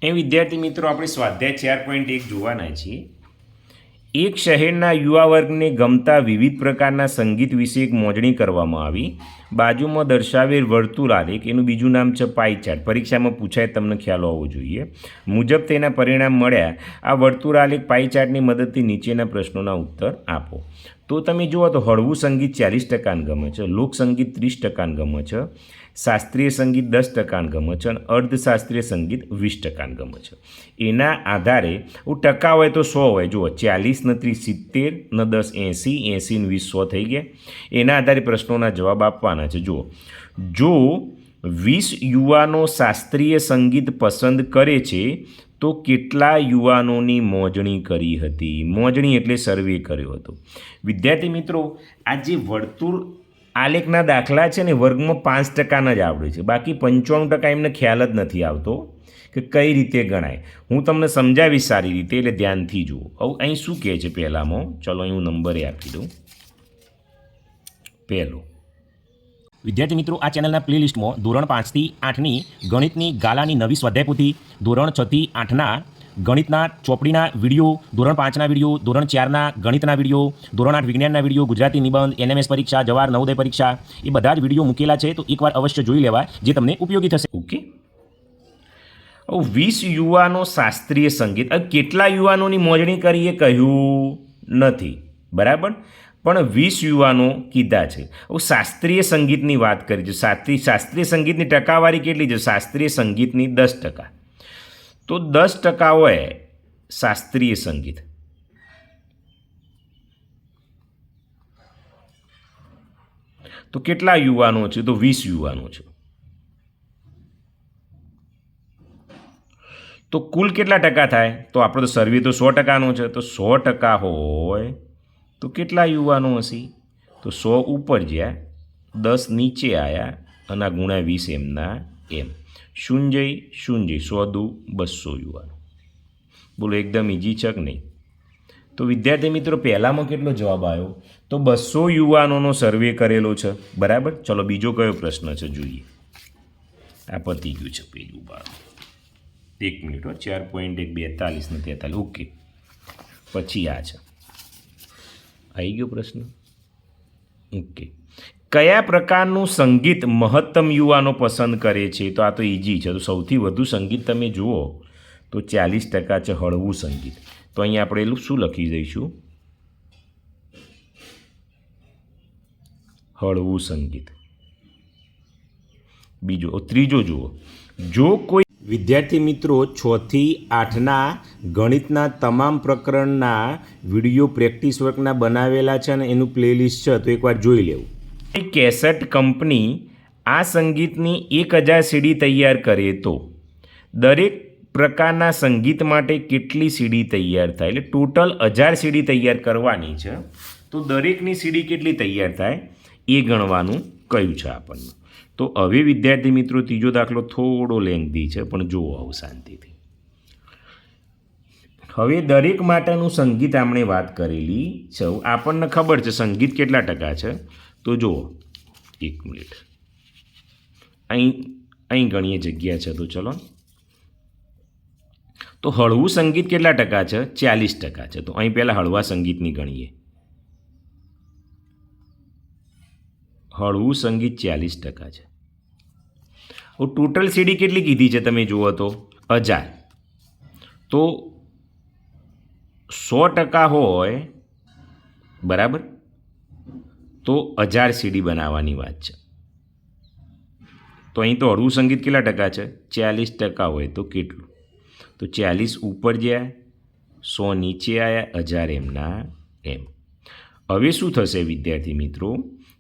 એ વિદ્યાર્થી મિત્રો આપણે સ્વાધ્યાય 4.1 જોવાના છીએ. એક શહેરના યુવા વર્ગને ગમતા વિવિધ પ્રકારના સંગીત વિશે એક મોજણી કરવામાં આવી. બાજુમાં દર્શાવેલ વર્તુળ આલેખ, એનું બીજું નામ છે પાઈ ચાર્ટ. પરીક્ષામાં પૂછાય, તમને ખ્યાલ હોવો જોઈએ. મુજબ તેના પરિણામ મળ્યા. આ વર્તુળ આલેખ પાઈ ચાર્ટની મદદથી નીચેના પ્રશ્નોના ઉત્તર આપો. તો તમે જુઓ તો હળવું સંગીત 40% ગમે છે, લોકસંગીત 30% ગમે છે, શાસ્ત્રીય સંગીત 10% ગમે છે અને અર્ધશાસ્ત્રીય સંગીત 20% ગમે છે. એના આધારે ટકા હોય તો 100 હોય. જુઓ 40 ને 30 70 ને 10 80, 80 ને 20 100 થઈ ગયા. એના આધારે પ્રશ્નોના જવાબ આપવાના છે. જુઓ, જો 20 યુવાનો શાસ્ત્રીય સંગીત પસંદ કરે છે તો કેટલા યુવાનોની મોજણી કરી હતી? મોજણી એટલે સર્વે કર્યો હતો. વિદ્યાર્થી મિત્રો, આ જે વર્તુળ આલેખના દાખલા છે ને વર્ગમાં 5% જ આવડે છે, બાકી 95% એમને ખ્યાલ જ નથી આવતો કે કઈ રીતે ગણાય. હું તમને સમજાવીશ સારી રીતે, એટલે ધ્યાનથી જુઓ. હવે અહીં શું કહે છે પહેલામાં? ચલો અહીં હું નંબરે આપી દઉં. પહેલો, વિદ્યાર્થી મિત્રો, આ ચેનલના પ્લેલિસ્ટમાં ધોરણ 5 થી 8ની ગણિતની ગાલાની નવી સ્વાધ્યાય પોથી, ધોરણ 6 થી 8ના ગણિતના ચોપડીના વિડીયો, ધોરણ 5ના વિડીયો, ધોરણ 4ના ગણિતના વિડીયો, ધોરણ 8 વિજ્ઞાનના વિડીયો, ગુજરાતી નિબંધ, NMS પરીક્ષા, જવાહર નવોદય પરીક્ષા, એ બધા જ વિડીયો મૂકેલા છે. તો એકવાર અવશ્ય જોઈ લેવા, જે તમને ઉપયોગી થશે. ઓકે. 20 યુવાનો શાસ્ત્રીય સંગીત. કેટલા યુવાનોની મોજણી કરી એ કહ્યું નથી, બરાબર, પણ 20 યુવાનો કીધા છે. શાસ્ત્રીય સંગીતની વાત કરી છે. શાસ્ત્રીય સંગીતની ટકાવારી કેટલી છે? શાસ્ત્રીય સંગીતની 10%. તો 10% હોય શાસ્ત્રીય સંગીત, તો કેટલા યુવાનો છે? તો 20 યુવાનો છે. તો કુલ કેટલા ટકા થાય? તો આપણો તો સર્વે તો 100%નો છે. તો 100% હોય તો કેટલા યુવાનો હશે? તો 100 ઉપર જ્યાં, 10 નીચે આવ્યા અને ગુણ્યા 20 એમના એમ. શૂન્ય શૂન્ય, 100 દુ 200 યુવાનો. બોલો, એકદમ ઇઝી છે કે નહીં? તો વિદ્યાર્થી મિત્રો, પહેલામાં કેટલો જવાબ આવ્યો? તો 200 યુવાનોનો સર્વે કરેલો છે, બરાબર. ચલો બીજો કયો પ્રશ્ન છે જોઈએ. આ પતી ગયું છે પેજ ઉપર. 1 મિનિટ, 4.1 42 ને 43. ઓકે, પછી આ છે, આવી ગયો પ્રશ્ન. ઓકે, કયા પ્રકારનું સંગીત મહત્તમ યુવાનો પસંદ કરે છે? તો આ તો ઇઝી છે. તો સૌથી વધુ સંગીત તમે જુઓ તો 40% છે હળવું સંગીત. તો અહીંયા આપણે શું લખી દઈશું? હળવું સંગીત. બીજો, ત્રીજો જુઓ, જો કોઈ વિદ્યાર્થી મિત્રો 6 થી 8ના ગણિતના તમામ પ્રકરણના વિડીયો પ્રેક્ટિસ વર્કના બનાવેલા છે અને એનું પ્લેલિસ્ટ છે, તો એકવાર જોઈ લેવું. કેસેટ કંપની આ સંગીતની 1000 સીડી તૈયાર કરે તો દરેક પ્રકારના સંગીત માટે કેટલી સીડી તૈયાર થાય? એટલે ટોટલ 1000 સીડી તૈયાર કરવાની છે. તો દરેકની સીડી કેટલી તૈયાર થાય એ ગણવાનું કહ્યું છે આપણને. તો હવે વિદ્યાર્થી મિત્રો, ત્રીજો દાખલો થોડો લેંગધી છે, પણ જુઓ આવું શાંતિથી. હવે દરેક માટેનું સંગીત આપણે વાત કરેલી છે. આપણને ખબર છે સંગીત કેટલા ટકા છે. તો જુઓ, 1 મિનિટ, અહીં ઘણી જગ્યા છે. તો ચલો, તો હળવું સંગીત કેટલા ટકા છે? 40% છે. તો અહીં પહેલાં હળવા સંગીતની ગણીએ. હળવું સંગીત 40% છે. ટોટલ સીડી કેટલી કીધી છે તમે જુઓ તો 1000. તો 100% હોય, બરાબર, તો 1000 સીડી બનાવવાની વાત છે. તો અહીં તો હળવું સંગીત કેટલા ટકા છે? 40% હોય તો કેટલું? તો 40 ઉપર જ્યાં, 100 નીચે આવ્યા, 1000 એમના એમ. હવે શું થશે વિદ્યાર્થી મિત્રો?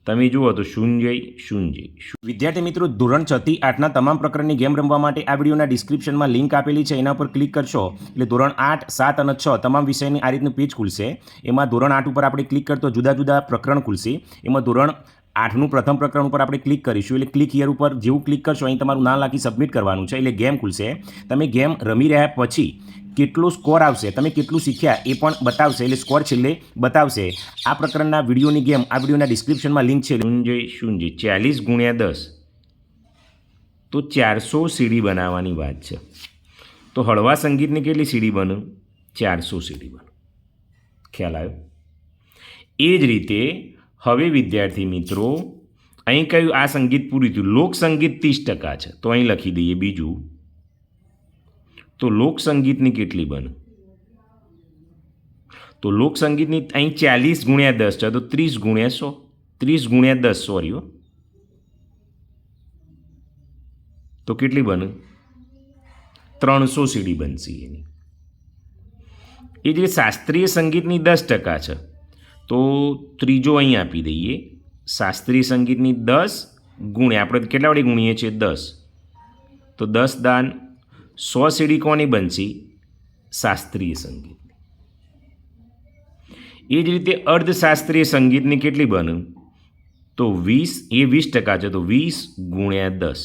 તમે જુઓ તો શૂન્ય શૂન્ય. વિદ્યાર્થી મિત્રો, ધોરણ 6 થી 8ના તમામ પ્રકરણની ગેમ રમવા માટે આ વિડીયોના ડિસ્ક્રિપ્શનમાં લિંક આપેલી છે, એના પર ક્લિક કરશો એટલે ધોરણ 8, 7 અને 6 તમામ વિષયની આ રીતનું પેજ ખુલશે. એમાં ધોરણ 8 ઉપર આપણે ક્લિક કરતો જુદા જુદા પ્રકરણ ખુલશે. એમાં ધોરણ 8નું પ્રથમ પ્રકરણ ઉપર આપણે ક્લિક કરીશું. એટલે ક્લિક હિયર ઉપર જેવું ક્લિક કરશો, અહીં તમારું નામ લખી સબમિટ કરવાનું છે, એટલે ગેમ ખુલશે. તમે ગેમ રમી રહ્યા પછી કેટલો સ્કોર આવશે, તમે કેટલું શીખ્યા એ પણ બતાવશે. એટલે સ્કોર છેલ્લે બતાવશે. આ પ્રકરણના વિડીયોની ગેમ આ વિડીયોના ડિસ્ક્રિપ્શનમાં લિંક છે. શૂન્ય શૂન્ય, 40 ગુણ્યા 10, તો 400 સીડી બનાવવાની વાત છે. તો હળવા સંગીતની કેટલી સીડી બને? 400 સીડી બને. ખ્યાલ આવ્યો? એ જ રીતે હવે વિદ્યાર્થી મિત્રો અહીં કહ્યું આ સંગીત પૂરું થયું. લોકસંગીત 30% છે, તો અહીં લખી દઈએ બીજું. તો લોકસંગીતની કેટલી બને? તો લોકસંગીતની અહીં 40 × 10 છે, તો 30 × 100, 30 × 10 સોરી હો, તો કેટલી બને? 300 સીડી બનશે એની. એ જે શાસ્ત્રીય સંગીતની 10% છે, તો ત્રીજો અહીં આપી દઈએ. શાસ્ત્રીય સંગીતની 10 ગુણ્યા આપણે કેટલા વડે ગુણીએ છીએ? 10. તો 10 દાન 100 સીડી કોની બનશે? શાસ્ત્રીય સંગીતની. એ જ રીતે અર્ધશાસ્ત્રીય સંગીતની કેટલી બને? તો 20, એ 20% છે, તો 20 × 10,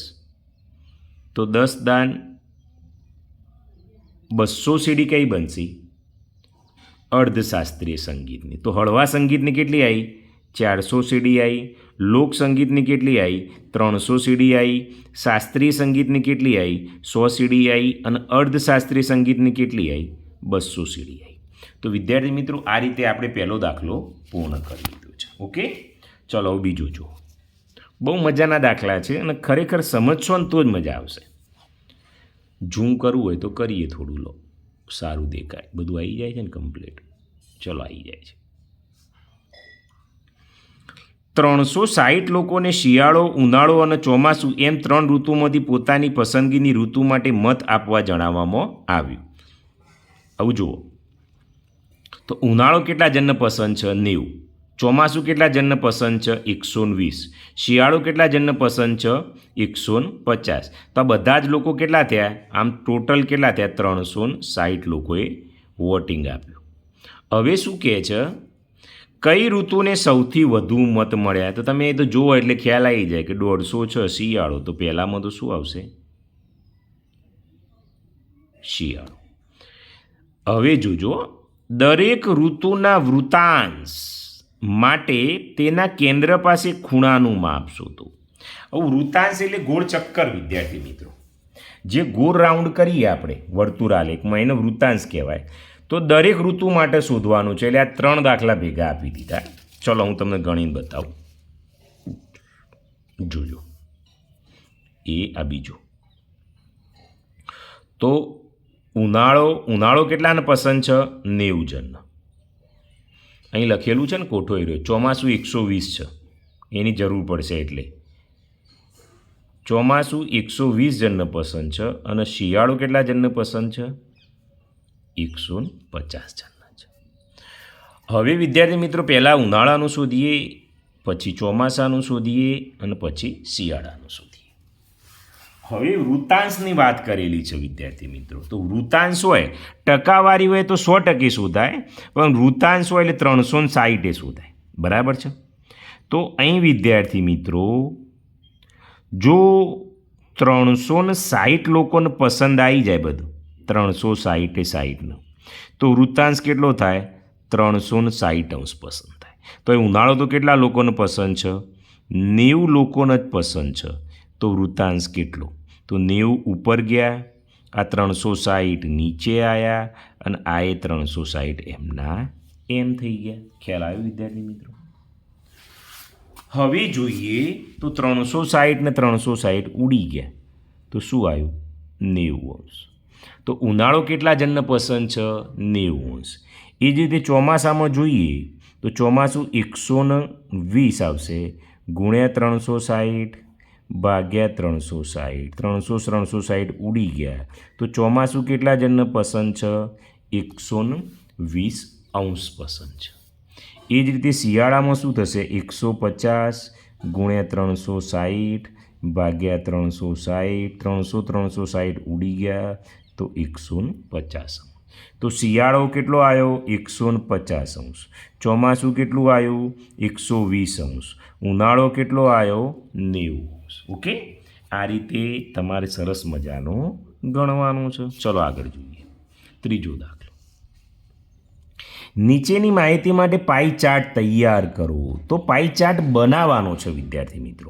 તો 10 દાન 200 સીડી કઈ બનશે? અર્ધશાસ્ત્રીય સંગીતની. તો હળવા સંગીતની કેટલી આવી? 400 સીડી આવી. લોક સંગીતની કેટલી આવી? 300 સીડી આવી. શાસ્ત્રીય સંગીતની કેટલી આવી? 100 સીડી આવી. અને અર્ધશાસ્ત્રીય સંગીતની કેટલી આવી? 200 સીડી આવી. તો વિદ્યાર્થી મિત્રો આ રીતે આપણે પહેલો દાખલો પૂર્ણ કરી લીધો છે. ઓકે, ચલો બીજો જુઓ. બહુ મજાના દાખલા છે અને ખરેખર સમજશો ને તો જ મજા આવશે. ઝૂમ કરવું હોય તો કરીએ, થોડું લો, સારું દેખાય. બધું આવી જાય છે ને કમ્પ્લીટ? ચલો આવી જાય છે. 360 લોકોને શિયાળો, ઉનાળો અને ચોમાસું એમ 3 ઋતુમાંથી પોતાની પસંદગીની ઋતુ માટે મત આપવા જણાવવામાં આવ્યું. આવું જુઓ. તો ઉનાળો કેટલા જણને પસંદ છે? 90. ચોમાસું કેટલા જણને પસંદ છે? 120. શિયાળો કેટલા જણને પસંદ છે? 150. તો આ બધા જ લોકો કેટલા થયા? આમ ટોટલ કેટલા થયા? 360 લોકોએ વોટિંગ આપ્યું. હવે શું કહે છે? કઈ ઋતુને સૌથી વધુ મત મળ્યા? તો તમે એ તો જુઓ એટલે ખ્યાલ આવી જાય કે 150 છે શિયાળો, તો પહેલામાં તો શું આવશે? શિયાળો. હવે જોજો, દરેક ઋતુના વૃત્તાંશ માટે તેના કેન્દ્ર પાસે ખૂણાનું માપ શોધો. હવે વૃત્તાંશ એટલે ગોળ ચક્કર વિદ્યાર્થી મિત્રો. જે ગોળ રાઉન્ડ કરીએ આપણે વર્તુળાલેખમાં એને વૃત્તાંશ કહેવાય. તો દરેક ઋતુ માટે શોધવાનું છે. એટલે આ 3 દાખલા ભેગા આપી દીધા. ચલો હું તમને ગણીને બતાવું. જોજો, એ આ બીજો. તો ઉનાળો કેટલાને પસંદ છે? 90 જણને. અહીં લખેલું છે ને કોઠો એરિયો. ચોમાસું 120 છે, એની જરૂર પડશે એટલે. ચોમાસું 120 જણને પસંદ છે અને શિયાળો કેટલા જણને પસંદ છે? 150 જણના છે. હવે વિદ્યાર્થી મિત્રો પહેલાં ઉનાળાનું શોધીએ, પછી ચોમાસાનું શોધીએ અને પછી શિયાળાનું શોધીએ. હવે વૃત્તાંશની વાત કરેલી છે વિદ્યાર્થી મિત્રો. તો વૃત્તાંશ હોય, ટકાવારી હોય તો 100% શોધાય, પણ વૃત્તાંશ હોય એટલે 360 શોધાય. બરાબર છે? તો અહીં વિદ્યાર્થી મિત્રો જો 360 લોકોને પસંદ આવી જાય, બધું 360 તો વૃત્તાંશ કેટલો થાય? 360° પસંદ થાય. તો એ ઉનાળો તો કેટલા લોકોને પસંદ છે? 90 લોકોને જ પસંદ છે. તો વૃત્તાંશ કેટલો? તો 90 ઉપર ગયા, આ 360 નીચે આવ્યા અને આ એ 360 એમના એમ થઈ ગયા. ખ્યાલ આવ્યો વિદ્યાર્થી મિત્રો? હવે જોઈએ તો 360 ને 360 ઉડી ગયા, તો શું આવ્યું? 90°. તો ઉનાળો કેટલા જણને પસંદ છે? 90°. એ જ રીતે ચોમાસામાં જોઈએ તો ચોમાસું 120 આવશે ગુણ્યા 360 ભાગ્યા 360. 360 ઉડી ગયા, તો ચોમાસું કેટલા જણને પસંદ છે? 120° પસંદ છે. એ જ રીતે શિયાળામાં શું થશે? 150 ગુણ્યા 360 ભાગ્યા 360. 360 ઉડી ગયા, તો 150. તો શિયાળો કેટલો આવ્યો? 150°. ચોમાસું કેટલું આવ્યું? 120°. ઉનાળો કેટલો આવ્યો? 90°. ઓકે, આ રીતે તમારે સરસ મજાનું ગણવાનું છે. ચલો આગળ જોઈએ. ત્રીજો દાખલો. નીચેની માહિતી માટે પાઈ ચાર્ટ તૈયાર કરો. તો પાઈ ચાર્ટ બનાવવાનો છે વિદ્યાર્થી મિત્રો.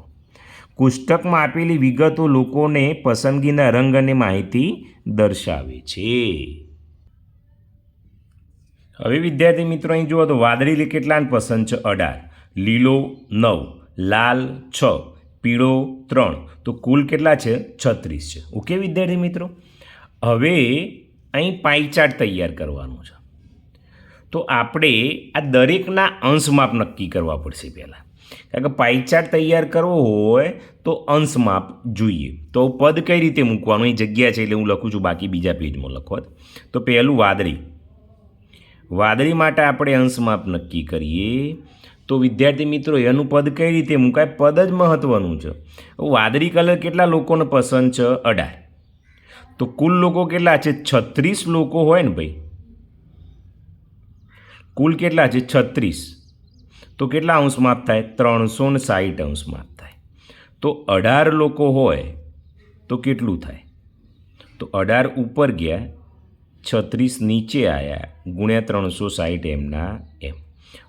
કોષ્ટકમાં આપેલી વિગતો લોકોને પસંદગીના રંગ અને માહિતી દર્શાવે છે. હવે વિદ્યાર્થી મિત્રો અહીં જુઓ તો વાદળી કેટલાને પસંદ છે? 18. લીલો 9, લાલ 6, પીળો 3, તો કુલ કેટલા છે? 36 છે. ઓકે વિદ્યાર્થી મિત્રો, હવે અહીં પાઈ ચાર્ટ તૈયાર કરવાનો છે. તો આપણે આ દરેકના અંશ માપ નક્કી કરવા પડશે પહેલાં, કારણ કે પાઈ ચાર્ટ તૈયાર કરવો હોય તો અંશ માપ જોઈએ. તો પદ કઈ રીતે મૂકવાનું? એ જગ્યા છે એટલે હું લખું છું, બાકી બીજા પેજમાં લખો. તો પહેલું વાદળી માટે આપણે અંશ માપ નક્કી કરીએ. તો વિદ્યાર્થી મિત્રો એનું પદ કઈ રીતે મૂકાય? પદ જ મહત્ત્વનું છે. વાદળી કલર કેટલા લોકોને પસંદ છે? 18. તો કુલ લોકો કેટલા છે? 36 લોકો હોય ને ભાઈ, કુલ કેટલા છે? 36. તો કેટલા અંશ માપ થાય? 360 અંશ માપ થાય. તો 18 લોકો હોય તો કેટલું થાય? તો 18 ઉપર ગયા, 36 નીચે આવ્યા, ગુણ્યા 360 એમના એમ.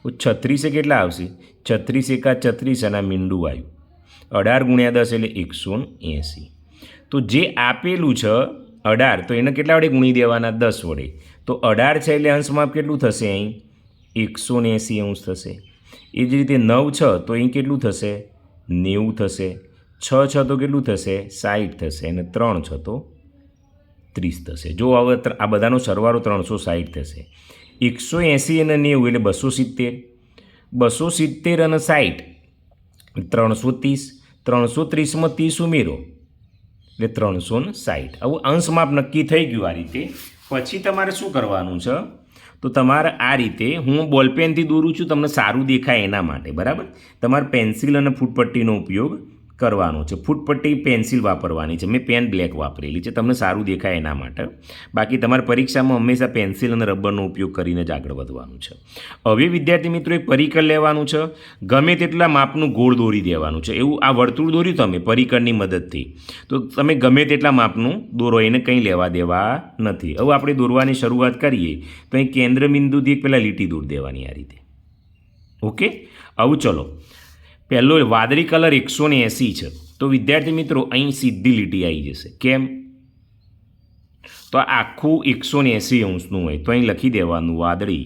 36 કેટલા આવશે? 36 એકા 36 અને મીંડું આવ્યું. 18 ગુણ્યા 10 એટલે 180. તો જે આપેલું છે 18, તો એને કેટલા વડે ગુણી દેવાના? 10 વડે. તો 18 છે એટલે અંશ માપ કેટલું થશે? અહીં 180 અંશ થશે. એ જ રીતે 9 છે તો અહીં કેટલું થશે? 90 થશે. 6 છે તો કેટલું થશે? 60 થશે. અને 3 છે તો 30 થશે. જો હવે આ બધાનો સરવાળો 360 થશે. 180 અને 90 એટલે 270. 270 અને 60 330. 330માં 30 ઉમેરો એટલે 360. આવું અંશ માપ નક્કી થઈ ગયું. આ રીતે પછી તમારે શું કરવાનું છે? તો તમારે આ રીતે હું બોલપેનથી દોરું છું, તમને સારું દેખાય એના માટે, બરાબર. તમારે પેન્સિલ અને ફૂટપટ્ટીનો ઉપયોગ કરવાનો છે. ફૂટપટ્ટી પેન્સિલ વાપરવાની છે. મેં પેન બ્લેક વાપરેલી છે, તમને સારું દેખાય એના માટે. બાકી તમારે પરીક્ષામાં હંમેશા પેન્સિલ અને રબરનો ઉપયોગ કરીને જ આગળ વધવાનું છે. હવે વિદ્યાર્થી મિત્રો એક પરિકર લેવાનું છે. ગમે તેટલા માપનું ગોળ દોરી દેવાનું છે. એવું આ વર્તુળ દોર્યું તમે પરિકરની મદદથી, તો તમે ગમે તેટલા માપનું દોરો, એને કંઈ લેવા દેવા નથી. હવે આપણે દોરવાની શરૂઆત કરીએ તો અહીં કેન્દ્ર બિંદુથી એક પહેલાં લીટી દોરી દેવાની આ રીતે. ઓકે, આવું ચલો. પહેલો વાદળી કલર 180 છે. તો વિદ્યાર્થી મિત્રો અહીં સીધી લીટી આવી જશે. કેમ? તો આખું 180 અંશનું હોય તો અહીં લખી દેવાનું વાદળી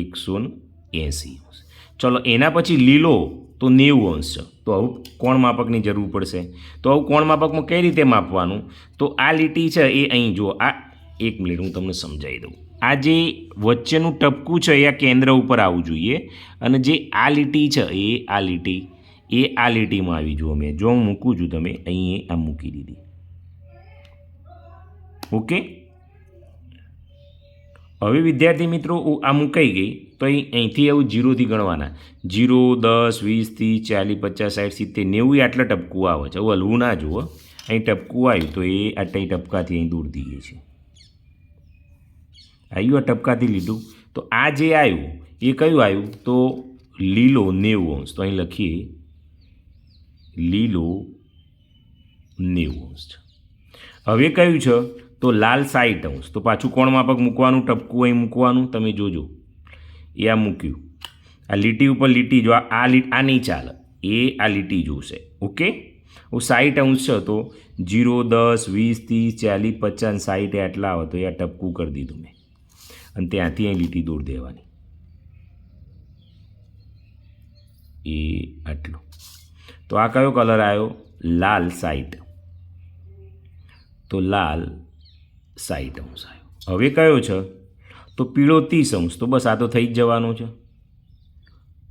180 અંશ. ચલો એના પછી લીલો તો 90 અંશ છે. તો આવું કોણ માપકની જરૂર પડશે. તો આવું કોણ માપકમાં કઈ રીતે માપવાનું? તો આ લીટી છે એ અહીં જુઓ. આ 1 મિનિટ હું તમને સમજાવી દઉં. આ જે વચ્ચેનું ટપકું છે એ આ કેન્દ્ર ઉપર આવવું જોઈએ, અને જે આ લીટી છે એ આ લીટીમાં આવી જુઓ. મેં જો હું મૂકું છું, તમે અહીં આ મૂકી દીધી. ઓકે, હવે વિદ્યાર્થી મિત્રો આ મુકાઈ ગઈ તો અહીંથી આવું 0થી ગણવાના. 0, 10, 20, 30, 40, 50, 60, 70, 90 આટલા ટપકું આવે છે. હવે હલવું ના જુઓ. અહીં ટપકું આવ્યું તો એ આટલા ટપકાથી અહીં દૂર દઈએ છીએ. આવ્યું આ ટપકાથી લીધું. તો આ જે આવ્યું એ કયું આવ્યું? તો લીલો 90 અંશ. તો અહીં લખીએ લીલો 90 અંશ છે. હવે કયું છે? તો લાલ 60 અંશ. તો પાછું કોણ માપક મૂકવાનું? ટપકું અહીં મૂકવાનું. તમે જોજો એ આ મૂક્યું. આ લીટી ઉપર લીટી જો આ નહીં ચાલે, એ આ લીટી જોશે. ઓકે, હું 60 અંશ છે તો 0, 10, 20, 30, 40, 50, 60 આટલા આવે તો એ આ ટપકું કરી દીધું મેં, અને ત્યાંથી અહીં લીટી દોર દેવાની. એ આટલું. તો આ કયો કલર આવ્યો? લાલ 60. તો લાલ 60 અંશ આવ્યો. હવે કયો છે? તો પીળો 30 અંશ. તો બસ આ તો થઈ જ જવાનું છે,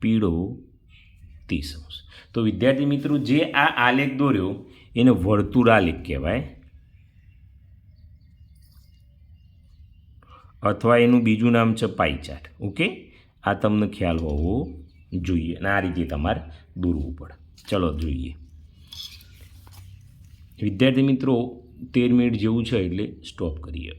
પીળો 30 અંશ. તો વિદ્યાર્થી મિત્રો જે આ આલેખ દોર્યો એને વર્તુળ આલેખ કહેવાય, અથવા એનું બીજું નામ છે પાઈ ચાર્ટ. ઓકે, આ તમને ખ્યાલ હોવો જોઈએ, અને આ રીતે તમારે દોરવું પડે. ચલો જોઈએ વિદ્યાર્થી મિત્રો, 13 મિનિટ જેવું છે એટલે સ્ટોપ કરીએ.